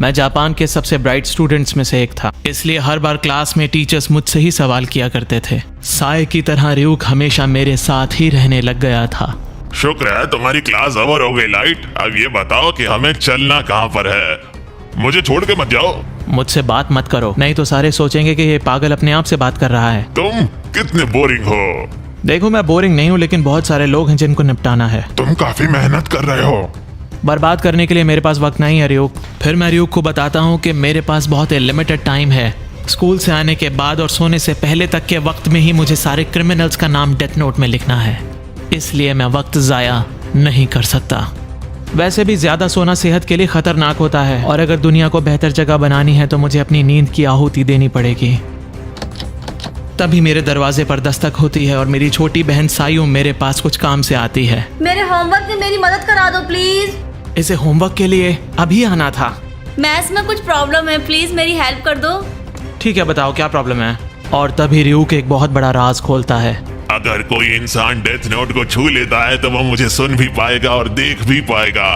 मैं जापान के सबसे ब्राइट स्टूडेंट्स में से एक था, इसलिए हर बार क्लास में टीचर्स मुझसे ही सवाल किया करते थे। साए की तरह रियूक हमेशा मेरे साथ ही रहने लग गया था। शुक्र है तुम्हारी क्लास ओवर हो गई लाइट। अब ये बताओ कि हमें चलना कहाँ पर है? मुझे छोड़ के मत जाओ। मुझसे बात मत करो, नहीं तो सारे सोचेंगे कि ये पागल अपने आप से बात कर रहा है। तुम कितने बोरिंग हो। देखो मैं बोरिंग नहीं हूँ, लेकिन बहुत सारे लोग हैं जिनको निपटाना है। तुम काफी मेहनत कर रहे हो। बर्बाद करने के लिए मेरे पास वक्त नहीं है रियूक। फिर मैं रियूक को बताता हूँ कि मेरे पास बहुत ही लिमिटेड टाइम है। स्कूल से आने के बाद और सोने से पहले तक के वक्त में ही मुझे सारे क्रिमिनल्स का नाम डेथ नोट में लिखना है, इसलिए मैं वक्त ज़ाया नहीं कर सकता। वैसे भी ज़्यादा सोना सेहत के लिए खतरनाक होता है, और अगर दुनिया को बेहतर जगह बनानी है तो मुझे अपनी नींद की आहुति देनी पड़ेगी। तभी मेरे दरवाजे पर दस्तक होती है और मेरी छोटी बहन सायू मेरे पास कुछ काम से आती है। मेरे होमवर्क में मेरी मदद करा दो प्लीज। इसे होमवर्क के लिए अभी आना था। मैथ्स में कुछ प्रॉब्लम है, प्लीज मेरी हेल्प कर दो। ठीक है, बताओ क्या प्रॉब्लम है। और तभी रियूक एक बहुत बड़ा राज खोलता है। अगर कोई इंसान डेथ नोट को छू लेता है तो वो मुझे सुन भी पाएगा और देख भी पाएगा।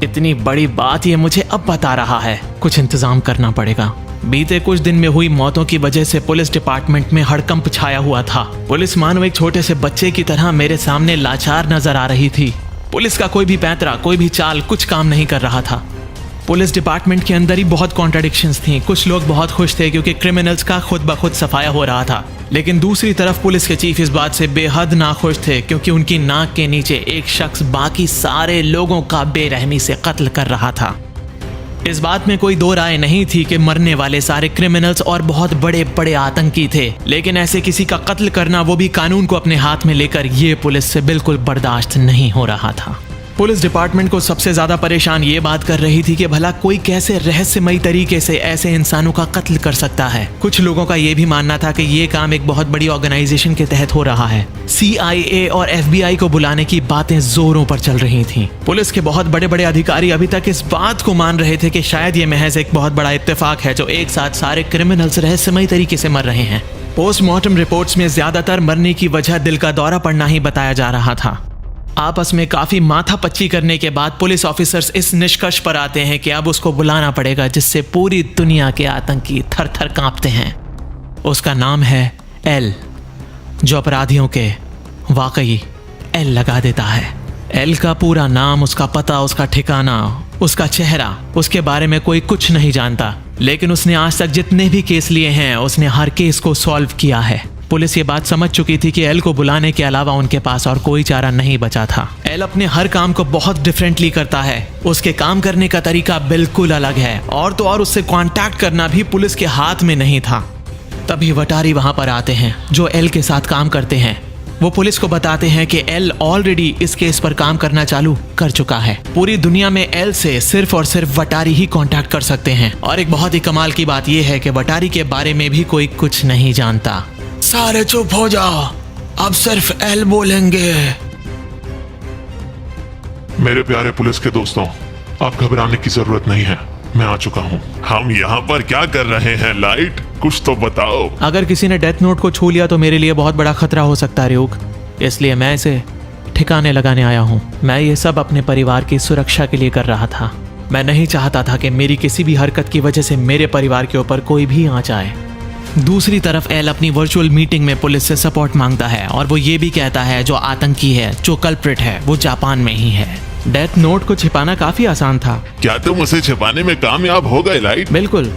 इतनी बड़ी बात ये मुझे अब बता रहा है, कुछ इंतजाम करना पड़ेगा। बीते कुछ दिन में हुई मौतों की वजह से पुलिस डिपार्टमेंट में हड़कंप छाया हुआ था। पुलिस मानो एक छोटे से बच्चे की तरह मेरे सामने लाचार नजर आ रही थी। पुलिस का कोई भी पैंतरा, कोई भी चाल कुछ काम नहीं कर रहा था। पुलिस डिपार्टमेंट के अंदर ही बहुत कॉन्ट्राडिक्शंस थी। कुछ लोग बहुत खुश थे क्योंकि क्रिमिनल्स का खुद ब खुद सफाया हो रहा था, लेकिन दूसरी तरफ पुलिस के चीफ इस बात से बेहद नाखुश थे क्योंकि उनकी नाक के नीचे एक शख्स बाकी सारे लोगों का बेरहमी से कत्ल कर रहा था। इस बात में कोई दो राय नहीं थी कि मरने वाले सारे क्रिमिनल्स और बहुत बड़े बड़े आतंकी थे, लेकिन ऐसे किसी का कत्ल करना, वो भी कानून को अपने हाथ में लेकर, ये पुलिस से बिल्कुल बर्दाश्त नहीं हो रहा था। पुलिस डिपार्टमेंट को सबसे ज्यादा परेशान ये बात कर रही थी कि भला कोई कैसे रहस्यमयी तरीके से ऐसे इंसानों का कत्ल कर सकता है। कुछ लोगों का ये भी मानना था कि ये काम एक बहुत बड़ी ऑर्गेनाइजेशन के तहत हो रहा है। CIA और FBI को बुलाने की बातें जोरों पर चल रही थीं। पुलिस के बहुत बड़े बड़े अधिकारी अभी तक इस बात को मान रहे थे कि शायद ये महज एक बहुत बड़ा इत्तेफाक है जो एक साथ सारे क्रिमिनल्स रहस्यमयी तरीके से मर रहे हैं। पोस्टमार्टम रिपोर्ट्स में ज्यादातर मरने की वजह दिल का दौरा पड़ना ही बताया जा रहा था। आपस में काफी माथापच्ची करने के बाद पुलिस ऑफिसर्स इस निष्कर्ष पर आते हैं कि अब उसको बुलाना पड़ेगा जिससे पूरी दुनिया के आतंकी थर थर कांपते हैं। उसका नाम है एल, जो अपराधियों के वाकई एल लगा देता है। एल का पूरा नाम, उसका पता, उसका ठिकाना, उसका चेहरा, उसके बारे में कोई कुछ नहीं जानता, लेकिन उसने आज तक जितने भी केस लिए हैं उसने हर केस को सॉल्व किया है। पुलिस ये बात समझ चुकी थी कि एल को बुलाने के अलावा उनके पास और कोई चारा नहीं बचा था। एल अपने हर काम को बहुत डिफरेंटली करता है। उसके काम करने का तरीका बिल्कुल अलग है, और तो और उससे कांटेक्ट करना भी पुलिस के हाथ में नहीं था। तभी वटारी वहां पर आते हैं जो एल के साथ काम करते हैं। वो पुलिस को बताते हैं कि एल ऑलरेडी इस केस पर काम करना चालू कर चुका है। पूरी दुनिया में एल से सिर्फ और सिर्फ वटारी ही कांटेक्ट कर सकते हैं, और एक बहुत ही कमाल की बात यह है कि वटारी के बारे में भी कोई कुछ नहीं जानता। सारे चुप हो जाओ, अब सिर्फ एल बोलेंगे। मेरे प्यारे पुलिस के दोस्तों, आप घबराने की जरूरत नहीं है, मैं आ चुका हूँ। हम यहाँ पर क्या कर रहे हैं लाइट, कुछ तो बताओ। अगर किसी ने डेथ नोट को छू लिया तो मेरे लिए बहुत बड़ा खतरा हो सकता है रियूक, इसलिए मैं इसे ठिकाने लगाने आया हूँ। मैं ये सब अपने परिवार की सुरक्षा के लिए कर रहा था। मैं नहीं चाहता था कि मेरी किसी भी हरकत की वजह से मेरे परिवार के ऊपर कोई भी आंच आए। दूसरी तरफ एल अपनी वर्चुअल मीटिंग में पुलिस से सपोर्ट मांगता है, और वो ये भी कहता है जो आतंकी है, जो कल्प्रिट है, वो जापान में ही है। डेथ नोट को छिपाना काफी आसान था। क्या तुम उसे छिपाने में कामयाब हो गए लाइट? बिल्कुल,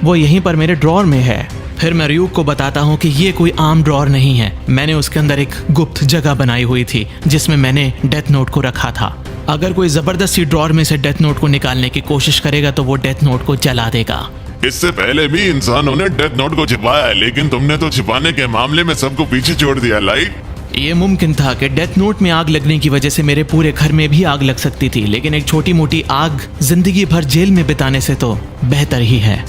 वो यहीं पर मेरे ड्रॉर में है। फिर मैं रियूक को बताता हूँ कि ये कोई आम ड्रॉर नहीं है। मैंने उसके अंदर एक गुप्त जगह बनाई हुई थी जिसमें मैंने डेथ नोट को रखा था। अगर कोई जबरदस्ती ड्रॉर में से डेथ नोट को निकालने की कोशिश करेगा तो वो डेथ नोट को जला देगा। इससे पहले भी इंसानों ने डेथ नोट को छिपाया है, लेकिन तुमने तो छिपाने के मामले में सबको पीछे छोड़ दिया लाइट। ये मुमकिन था कि डेथ नोट में आग लगने की वजह से मेरे पूरे घर में भी आग लग सकती थी, लेकिन एक छोटी मोटी आग जिंदगी भर जेल में बिताने से तो बेहतर ही है।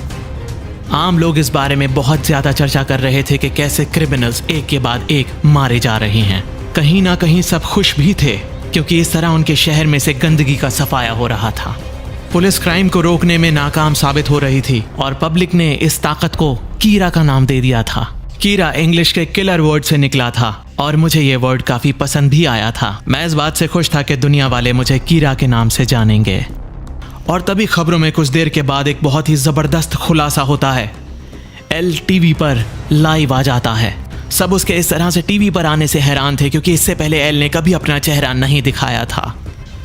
आम लोग इस बारे में बहुत ज्यादा चर्चा कर रहे थे कि कैसे क्रिमिनल्स एक के बाद एक मारे जा रहे हैं। कहीं ना कहीं सब खुश भी थे क्योंकि इस तरह उनके शहर में से गंदगी का सफाया हो रहा था। पुलिस क्राइम को रोकने में नाकाम साबित हो रही थी और पब्लिक ने इस ताकत को कीरा का नाम दे दिया था। कीरा इंग्लिश के किलर वर्ड से निकला था और मुझे ये वर्ड काफी पसंद भी आया था। मैं इस बात से खुश था कि दुनिया वाले मुझे कीरा के नाम से जानेंगे। और तभी खबरों में कुछ देर के बाद एक बहुत ही जबरदस्त खुलासा होता है। एल टीवी पर लाइव आ जाता है। सब उसके इस तरह से टीवी पर आने से हैरान थे क्योंकि इससे पहले एल ने कभी अपना चेहरा नहीं दिखाया था।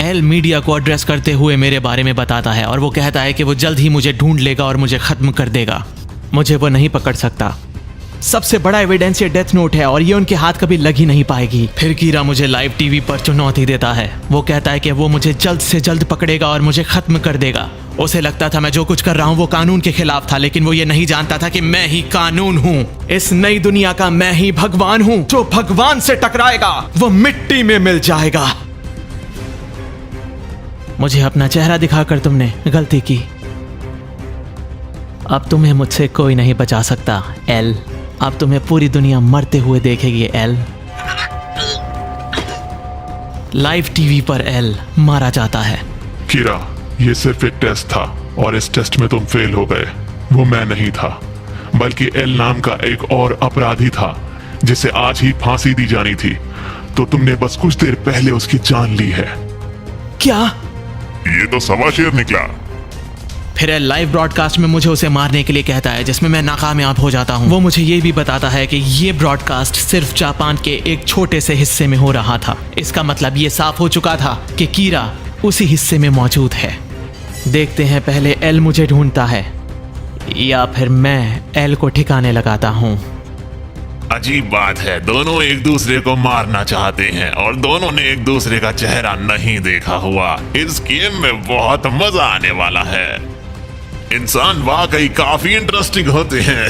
एल मीडिया को एड्रेस करते हुए मेरे बारे में बताता है और वो कहता है कि वो जल्द ही मुझे ढूंढ लेगा और मुझे खत्म कर देगा। मुझे वो नहीं पकड़ सकता। सबसे बड़ा एविडेंस ये डेथ नोट है और ये उनके हाथ कभी लग ही नहीं पाएगी। फिर कीरा मुझे लाइव टीवी पर चुनौती देता है। वो कहता है कि वो मुझे जल्द से जल्द पकड़ेगा और मुझे खत्म कर देगा। उसे लगता था मैं जो कुछ कर रहा हूँ वो कानून के खिलाफ था, लेकिन वो ये नहीं जानता था कि मैं ही कानून हूँ। इस नई दुनिया का मैं ही भगवान हूँ। जो भगवान से टकराएगा वो मिट्टी में मिल जाएगा। मुझे अपना चेहरा दिखाकर तुमने गलती की। अब तुम्हें मुझसे कोई नहीं बचा सकता एल। अब तुम्हें पूरी दुनिया मरते हुए देखेगी एल। लाइव टीवी पर एल मारा जाता है। कीरा, ये सिर्फ एक टेस्ट था और इस टेस्ट में तुम फेल हो गए। वो मैं नहीं था, बल्कि एल नाम का एक और अपराधी था जिसे आज ही फांसी दी जानी थी। तो तुमने बस कुछ देर पहले उसकी जान ली है। क्या? ये तो सवा शेर निकला। फिर एल लाइव ब्रॉडकास्ट में मुझे उसे मारने के लिए कहता है, जिसमें मैं नाकामयाब हो जाता हूँ। वो मुझे ये भी बताता है कि ये ब्रॉडकास्ट सिर्फ जापान के एक छोटे से हिस्से में हो रहा था। इसका मतलब ये साफ हो चुका था कि कीरा उसी हिस्से में मौजूद है। देखते हैं पहले एल मुझे ढूंढता है या फिर मैं एल को ठिकाने लगाता हूँ। अजीब बात है, दोनों एक दूसरे को मारना चाहते हैं और दोनों ने एक दूसरे का चेहरा नहीं देखा हुआ। इस गेम में बहुत मजा आने वाला है। इंसान वाकई काफी इंटरेस्टिंग होते हैं।